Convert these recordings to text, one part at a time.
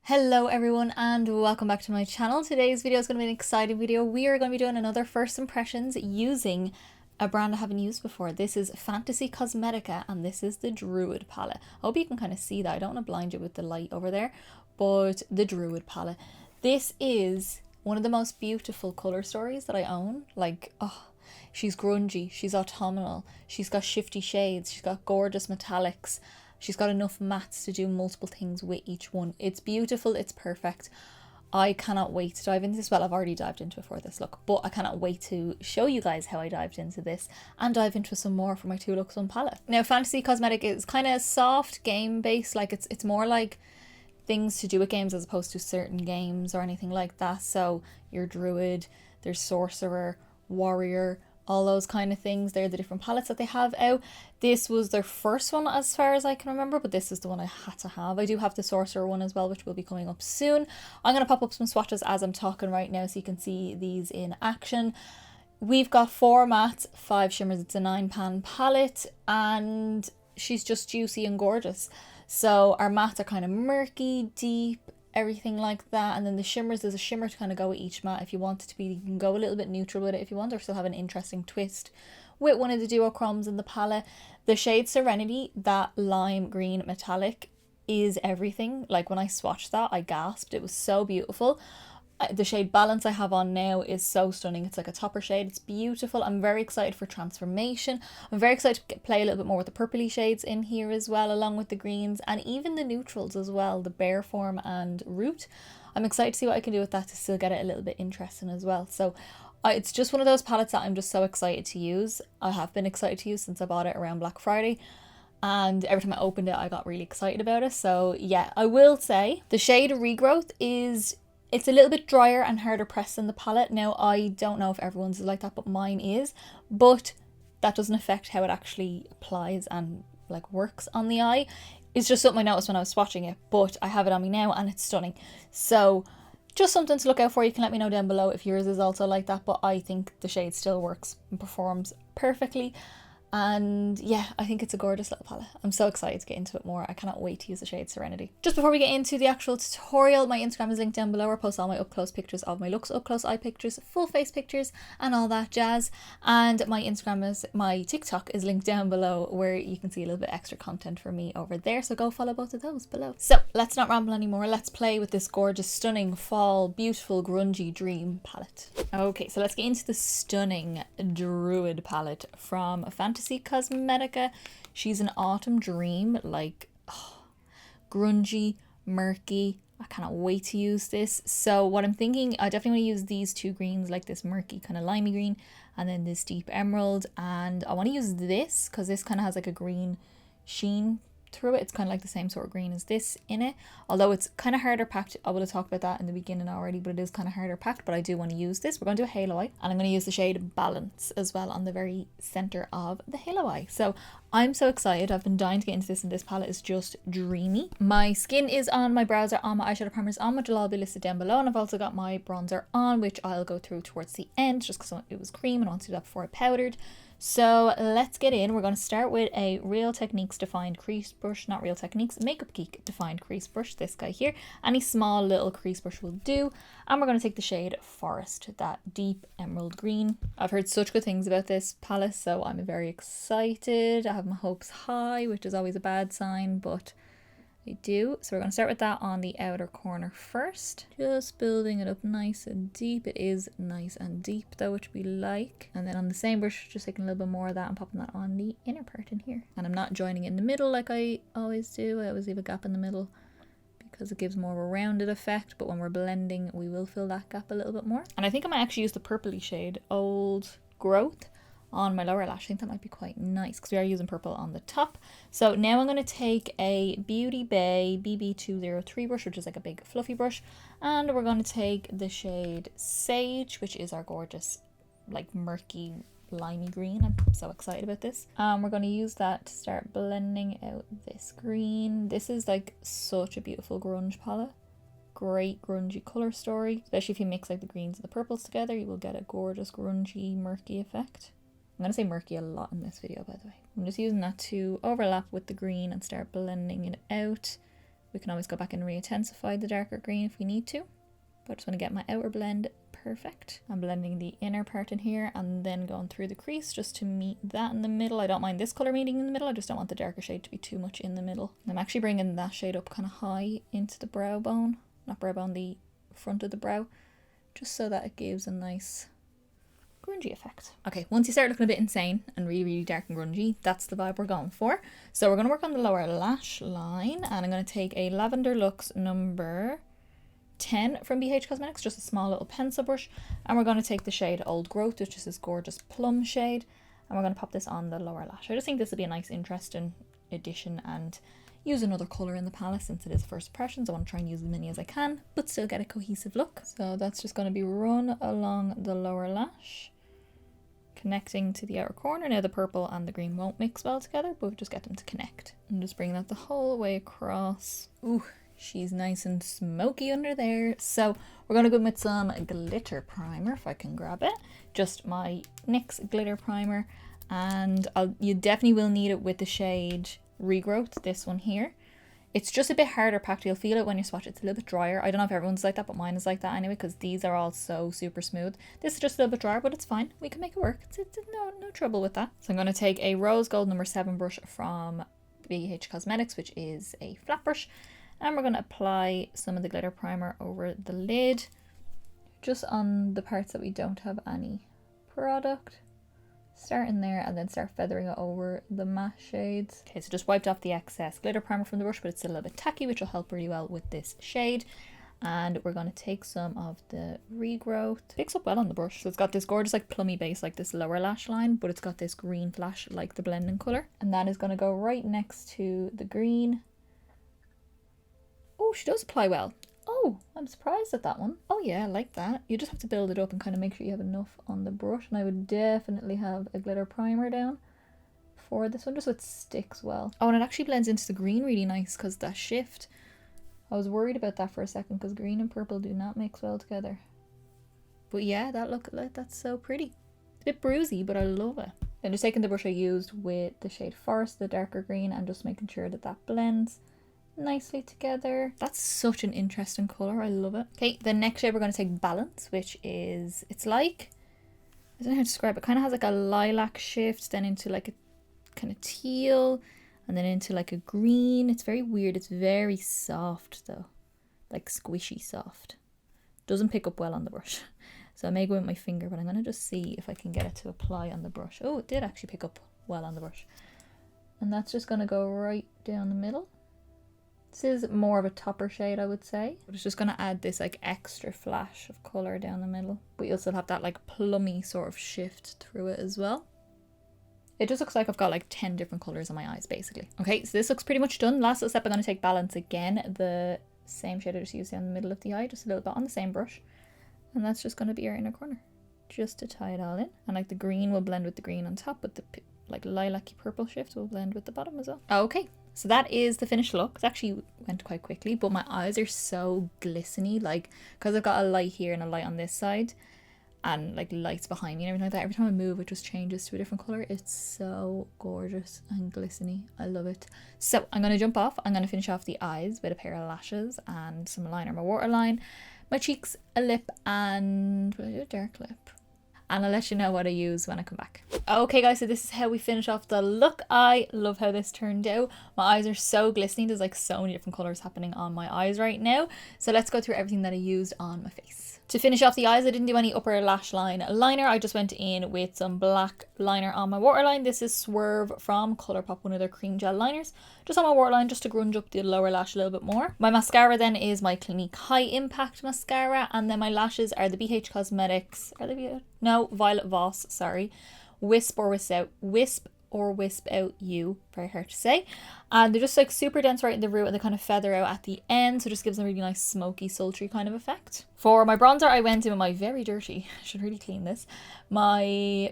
Hello everyone and welcome back to my channel. Today's video is going to be an exciting video. We are going to be doing another first impressions using a brand I haven't used before. This is Fenty Cosmetica and this is the Druid palette. I hope you can kind of see that. I don't want to blind you with the light over there, but the Druid palette. This is one of the most beautiful color stories that I own. Like, oh, she's grungy, she's autumnal, she's got shifty shades, she's got gorgeous metallics. She's got enough mattes to do multiple things with each one. It's beautiful, it's perfect. I cannot wait to dive into this. Well, I've already dived into it for this look, but I cannot wait to show you guys how I dived into this and dive into some more for my 2 looks 1 palette. Now, Fenty Cosmetica is kind of soft game based, like it's more like things to do with games as opposed to certain games or anything like that. So your Druid, there's Sorcerer, Warrior, all those kind of things. They're the different palettes that they have out. This was their first one as far as I can remember, but this is the one I had to have. I do have the Sorcerer one as well, which will be coming up soon. I'm going to pop up some swatches as I'm talking right now so you can see these in action. We've got 4 mattes, 5 shimmers. It's a 9-pan palette and she's just juicy and gorgeous. So our mattes are kind of murky, deep, everything like that, and then the shimmers, there's a shimmer to kind of go with each matte if you want it to be. You can go a little bit neutral with it if you want, or still have an interesting twist with one of the duochromes in the palette. The shade Serenity, that lime green metallic, is everything. Like when I swatched that, I gasped. It was so beautiful. The shade Balance I have on now is so stunning. It's like a topper shade. It's beautiful. I'm very excited for Transformation. I'm very excited to play a little bit more with the purpley shades in here as well, along with the greens and even the neutrals as well, the Bare Form and Root. I'm excited to see what I can do with that to still get it a little bit interesting as well. So it's just one of those palettes that I'm just so excited to use. I have been excited to use since I bought it around Black Friday. And every time I opened it, I got really excited about it. So yeah, I will say the shade Regrowth it's a little bit drier and harder pressed than the palette. Now, I don't know if everyone's is like that, but mine is. But that doesn't affect how it actually applies and like works on the eye. It's just something I noticed when I was swatching it, but I have it on me now and it's stunning. So just something to look out for. You can let me know down below if yours is also like that, but I think the shade still works and performs perfectly. And yeah, I think it's a gorgeous little palette. I'm so excited to get into it more. I cannot wait to use the shade Serenity. Just before we get into the actual tutorial, my Instagram is linked down below. I post all my up close pictures of my looks, up close eye pictures, full face pictures and all that jazz. And my TikTok is linked down below where you can see a little bit extra content for me over there. So go follow both of those below. So let's not ramble anymore. Let's play with this gorgeous, stunning, fall, beautiful, grungy dream palette. Okay, so let's get into the stunning Druid palette from Fenty Cosmetica. She's an autumn dream, like grungy, murky. I cannot wait to use this. So what I'm thinking, I definitely want to use these 2 greens, like this murky kind of limey green and then this deep emerald, and I want to use this because this kind of has like a green sheen through it. It's kind of like the same sort of green as this in it, although it's kind of harder packed. I would have talked about that in the beginning already, but it is kind of harder packed. But I do want to use this. We're going to do a halo eye and I'm going to use the shade Balance as well on the very center of the halo eye. So I'm so excited. I've been dying to get into this, and this palette is just dreamy. My skin is on, my brows are on, my eyeshadow primer is on, which will all be listed down below, and I've also got my bronzer on, which I'll go through towards the end just because it was cream and I wanted to do that before I powdered. So let's get in. We're going to start with a Real Techniques defined crease brush, not Real Techniques, Makeup Geek defined crease brush, this guy here. Any small little crease brush will do. And we're going to take the shade Forest, that deep emerald green. I've heard such good things about this palette, so I'm very excited. I have my hopes high, which is always a bad sign, but I do. So we're going to start with that on the outer corner first. Just building it up nice and deep. It is nice and deep though, which we like. And then on the same brush, just taking a little bit more of that and popping that on the inner part in here. And I'm not joining it in the middle like I always do. I always leave a gap in the middle because it gives more of a rounded effect. But when we're blending, we will fill that gap a little bit more. And I think I might actually use the purpley shade Old Growth on my lower lash. I think that might be quite nice because we are using purple on the top. So now I'm going to take a Beauty Bay BB203 brush, which is like a big fluffy brush, and we're going to take the shade Sage, which is our gorgeous like murky limey green. I'm so excited about this. We're going to use that to start blending out this green. This is like such a beautiful grunge palette. Great grungy color story, especially if you mix like the greens and the purples together, you will get a gorgeous grungy murky effect. I'm going to say murky a lot in this video, by the way. I'm just using that to overlap with the green and start blending it out. We can always go back and re-intensify the darker green if we need to. But I just want to get my outer blend perfect. I'm blending the inner part in here and then going through the crease just to meet that in the middle. I don't mind this colour meeting in the middle, I just don't want the darker shade to be too much in the middle. I'm actually bringing that shade up kind of high into the brow bone, not brow bone, the front of the brow, just so that it gives a nice grungy effect. Okay, once you start looking a bit insane and really, really dark and grungy, that's the vibe we're going for. So we're going to work on the lower lash line, and I'm going to take a Lavender Luxe number 10 from BH Cosmetics, just a small little pencil brush, and we're going to take the shade Old Growth, which is this gorgeous plum shade, and we're going to pop this on the lower lash. I just think this will be a nice interesting addition and use another colour in the palette since it is first impressions. I want to try and use as many as I can but still get a cohesive look. So that's just going to be run along the lower lash, connecting to the outer corner. Now the purple and the green won't mix well together, but we'll just get them to connect and just bring that the whole way across. Ooh, she's nice and smoky under there. So we're going to go in with some glitter primer, if I can grab it. Just my NYX glitter primer, and you definitely will need it with the shade Regrowth, this one here. It's just a bit harder packed. You'll feel it when you swatch. It's a little bit drier. I don't know if everyone's like that, but mine is like that anyway, because these are all so super smooth. This is just a little bit drier, but it's fine. We can make it work. It's no trouble with that. So I'm going to take a Rose Gold number 7 brush from BH Cosmetics, which is a flat brush, and we're going to apply some of the glitter primer over the lid, just on the parts that we don't have any product. Start in there and then start feathering it over the matte shades. Okay, so just wiped off the excess glitter primer from the brush, but it's still a little bit tacky, which will help really well with this shade. And we're going to take some of the Regrowth. Picks up well on the brush. So it's got this gorgeous like plummy base like this lower lash line, but it's got this green flash like the blending colour. And that is going to go right next to the green. Oh, she does apply well. Oh, I'm surprised at that one. Oh yeah, I like that. You just have to build it up and kind of make sure you have enough on the brush. And I would definitely have a glitter primer down for this one, just so it sticks well. Oh, and it actually blends into the green really nice because that shift. I was worried about that for a second because green and purple do not mix well together. But yeah, that's so pretty. It's a bit bruisey, but I love it. Then just taking the brush I used with the shade Forest, the darker green, and just making sure that that blends nicely together. That's such an interesting color. I love it. Okay, the next shade we're going to take Balance, which is, it's like, I don't know how to describe it. It kind of has like a lilac shift, then into like a kind of teal, and then into like a green. It's very weird. It's very soft though, like squishy soft. Doesn't pick up well on the brush, so I may go with my finger, but I'm going to just see if I can get it to apply on the brush. Oh, it did actually pick up well on the brush, and that's just going to go right down the middle. This is more of a topper shade, I would say. But it's just going to add this like extra flash of colour down the middle. But you'll still have that like plummy sort of shift through it as well. It just looks like I've got like 10 different colours on my eyes basically. Okay, so this looks pretty much done. Last little step, I'm going to take Balance again. The same shade I just used down the middle of the eye, just a little bit on the same brush. And that's just going to be our inner corner. Just to tie it all in. And like the green will blend with the green on top, but the like lilac-y purple shift will blend with the bottom as well. Okay. So that is the finished look. It actually went quite quickly, but my eyes are so glistening, like, because I've got a light here and a light on this side, and like lights behind me and everything like that. Every time I move, it just changes to a different color. It's so gorgeous and glistening. I love it. So I'm going to jump off. I'm going to finish off the eyes with a pair of lashes and some liner, my waterline, my cheeks, a lip, and will I do a dark lip? And I'll let you know what I use when I come back. Okay guys, so this is how we finish off the look. I love how this turned out. My eyes are so glistening. There's like so many different colours happening on my eyes right now. So let's go through everything that I used on my face. To finish off the eyes, I didn't do any upper lash line liner. I just went in with some black liner on my waterline. This is Swerve from Colourpop, one of their cream gel liners. Just on my waterline, just to grunge up the lower lash a little bit more. My mascara then is my Clinique High Impact Mascara. And then my lashes are the BH Cosmetics, are they BH? No, Violet Voss, sorry. Wisp or Wisp Out You, very hard to say. And they're just like super dense right in the root, and they kind of feather out at the end, so it just gives them a really nice smoky, sultry kind of effect. For my bronzer, I went in with my very dirty, I should really clean this, my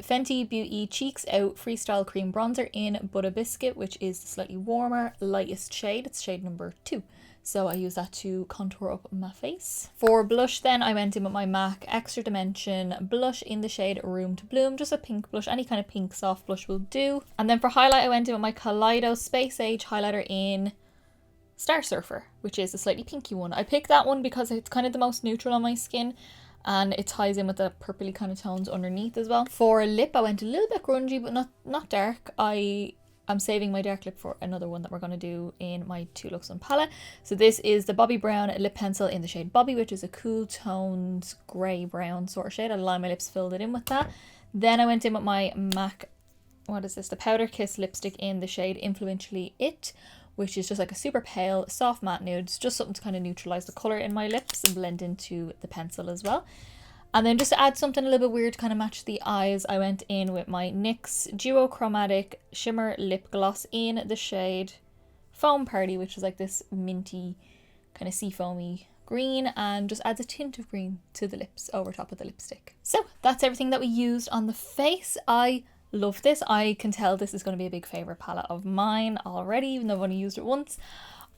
Fenty Beauty Cheeks Out Freestyle Cream Bronzer in Butta Biscuit, which is the slightly warmer, lightest shade. It's shade number 2. So I use that to contour up my face. For blush then, I went in with my MAC Extra Dimension blush in the shade Room to Bloom. Just a pink blush, any kind of pink soft blush will do. And then for highlight, I went in with my Kaleidos Space Age highlighter in Star Surfer, which is a slightly pinky one. I picked that one because it's kind of the most neutral on my skin, and it ties in with the purpley kind of tones underneath as well. For lip, I went a little bit grungy, but not dark. I'm saving my dark lip for another one that we're going to do in my Two Looks One palette. So this is the Bobbi Brown lip pencil in the shade Bobby, which is a cool toned grey brown sort of shade. I lined my lips, filled it in with that. Then I went in with my MAC, what is this? The Powder Kiss lipstick in the shade Influentially It, which is just like a super pale, soft matte nude. It's just something to kind of neutralize the color in my lips and blend into the pencil as well. And then just to add something a little bit weird to kind of match the eyes, I went in with my NYX Duochromatic Shimmer Lip Gloss in the shade Foam Party, which is like this minty, kind of sea foamy green, and just adds a tint of green to the lips over top of the lipstick. So that's everything that we used on the face. I love this. I can tell this is going to be a big favourite palette of mine already, even though I've only used it once.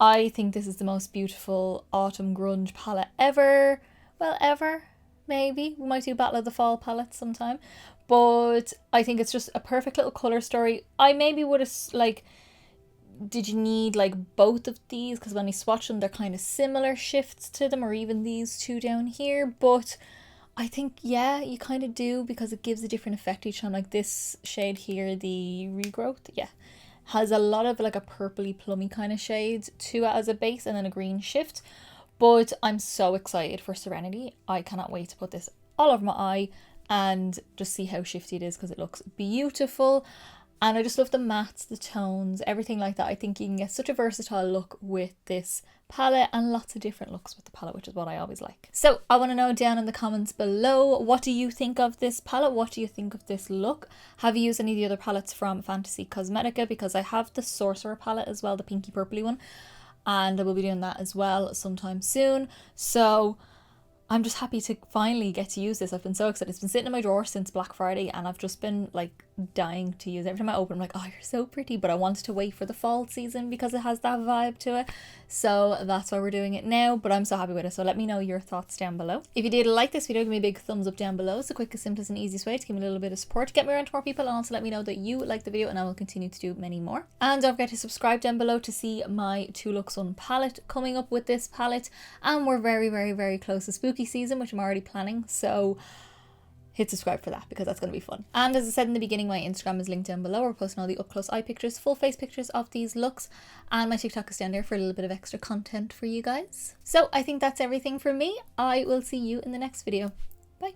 I think this is the most beautiful autumn grunge palette ever. Well, ever. Maybe. We might do Battle of the Fall palette sometime. But I think it's just a perfect little colour story. I maybe would have, like, did you need, like, both of these? Because when you swatch them, they're kind of similar shifts to them, or even these two down here. But I think, yeah, you kind of do, because it gives a different effect each time. Like this shade here, the Regrowth, yeah, has a lot of, like, a purpley plummy kind of shade to it as a base, and then a green shift. But I'm so excited for Serenity. I cannot wait to put this all over my eye and just see how shifty it is, because it looks beautiful. And I just love the mattes, the tones, everything like that. I think you can get such a versatile look with this palette, and lots of different looks with the palette, which is what I always like. So I want to know down in the comments below, what do you think of this palette? What do you think of this look? Have you used any of the other palettes from Fenty Cosmetica? Because I have the Sorcerer palette as well, the pinky purpley one, and I will be doing that as well sometime soon. So I'm just happy to finally get to use this. I've been so excited. It's been sitting in my drawer since Black Friday, and I've just been like dying to use it. Every time I open, I'm like, oh, you're so pretty, but I wanted to wait for the fall season because it has that vibe to it. So that's why we're doing it now, but I'm so happy with it. So let me know your thoughts down below. If you did like this video, give me a big thumbs up down below. It's the quickest, simplest and easiest way to give me a little bit of support, to get me around to more people, and also let me know that you like the video, and I will continue to do many more. And don't forget to subscribe down below to see my Two Looks One palette coming up with this palette. And we're very, very, very close to spooky season, which I'm already planning, so hit subscribe for that, because that's going to be fun. And as I said in the beginning, my Instagram is linked down below. We're posting all the up close eye pictures, full face pictures of these looks, and my TikTok is down there for a little bit of extra content for you guys. So I think that's everything from me. I will see you in the next video. Bye.